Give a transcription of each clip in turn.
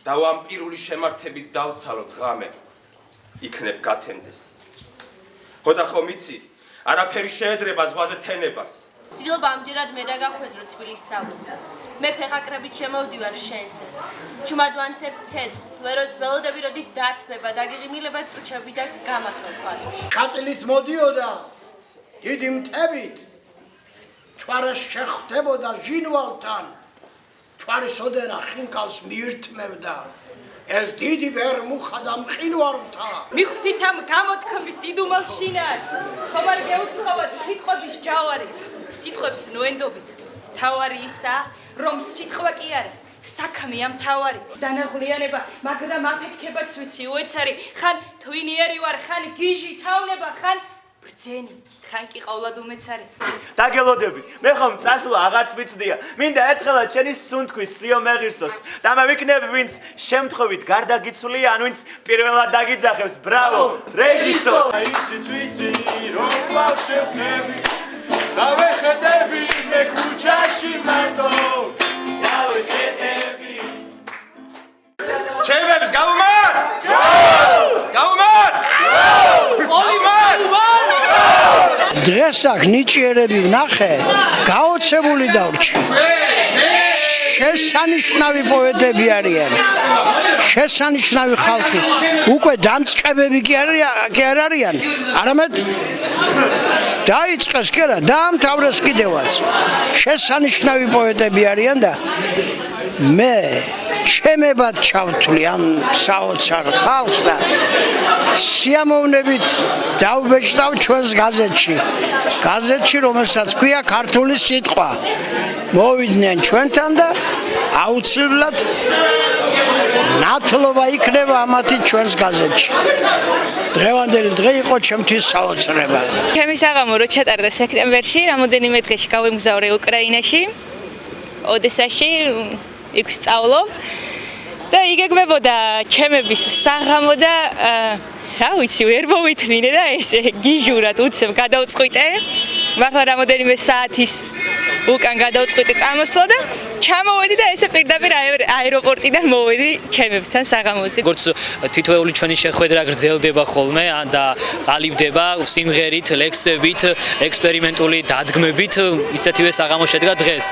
და ვამპირული შემართებით დავცალოთ ღამე იქნებ გათენდეს. ხოდა ხომ იცი, არაფერი შეედრება ზღვაზე თენებას. ცდილობ ამჯერად მე დაგახვედრო თბილისის საუზმოდ. მე ფეხაკრებით შემოვდივარ შენს ეს. ჩუმადვანთებ ცეცხლს, ველოდები როდის დათბება, დაგიღიმილება ტუჩები და გამახელ თვალებში. შატილით მოდიოდა დიდი მთებით, ჩვარას შეხვდებოდა ჟინვალთან. თვარისოდენა ხინკალს მიირთმევდა ეს დიდი ვერმუხა და მყინვართა. მიხვდით ამ გამოთქმის იდუმალ შინას, ხომ არ გეუცხოვოთ სიტყვების ჯავარის, სიტყვებს ნოენდობით. თავარი ისა, რომ სიტყვა კი არა, საქმეა მთავარი. დანაღლიანება, მაგრამ აფეთქებაც ვიცი უეცარი, ხან თვინიერი ვარ, ხან გიჟი თავნება, ხან ბრძენი. ხან კი ყავლად უმეცარი. დაგელოდები, მე ხომ წასვლა აღარც ვიცდია. მინდა ერთხელაც შენი სუნთქვის სიო მეღირსოს და მე ვიქნები ვინც შემთხვევით გარდაგიცვლია, ან ვინც პირველად დაგიძახებს. ბრავო, რეჟისორ! ისიც ვიცი, რომ ბავშვები დავეხედები მე ქუჩაში მარტო. დავეხედები. ჩემებს გაუმარ! გაუმარ! დღეს აქ ნიჭიერები ვნახე, გაოცებული დავრჩი. შესანიშნავი პოეტები არიან. შესანიშნავი ხალხი. უკვე დამწყებები კი არ არიან. არამედ დაიწყეს კი არა, დაამთავრეს კიდევაც. შესანიშნავი პოეტები არიან და მე ჩემებად ჩავთვლი ამ საოცარ ხალხს და სიამოვნებით დავბეჭდავ ჩვენს გაზეთში, რომელსაც ქვია ქართული სიტყვა. მოვიდნენ ჩვენთან და აუცილებლად ნათლობა იქნება ამათი ჩვენს გაზეთში. დღევანდელი დღე იყო ჩემთვის საოცრება. ჩემი საღამო რო ჩატარდა სექტემბერში, რამოდენიმე დღეში გავემგზავრე უკრაინაში, ოდესაში, იქ სწავლობ და იგეგმებოდა ჩემების საღამო და რა ვიცი, ვერ მოვითმინე და ესე გიჟურად უცებ გადავწყვიტე. მართლა რამოდენიმე საათის უკან გადავწყვიტე წამოსვლა და ჩამოვედი და ესე პირდაპირ აეროპორტიდან მოვედი ჩემებთან საღამოზე. როგორც თითოეული ჩვენი შეხვედრა გრძელდება ხოლმე და ყალიბდება სიმღერით, ლექსებით, ექსპერიმენტული დადგმებით, ისეთივე საღამო შედგა დღეს.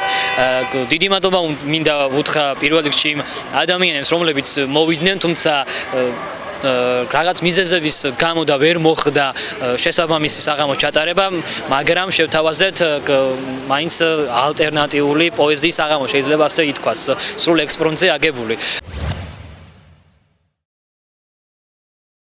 დიდი მადლობა მინდა ვუთხრა პირველ რიგში იმ ადამიანებს, რომლებიც მოვიდნენ, თუმცა რაღაც მიზეზების გამო და ვერ მოხდა შესაბამისი საღამოს ჩატარება, მაგრამ შევთავაზეთ მაინც ალტერნატიული პოეზიის საღამო, შეიძლება ასე ითქვას, სრულ ექსპრომტზე აგებული.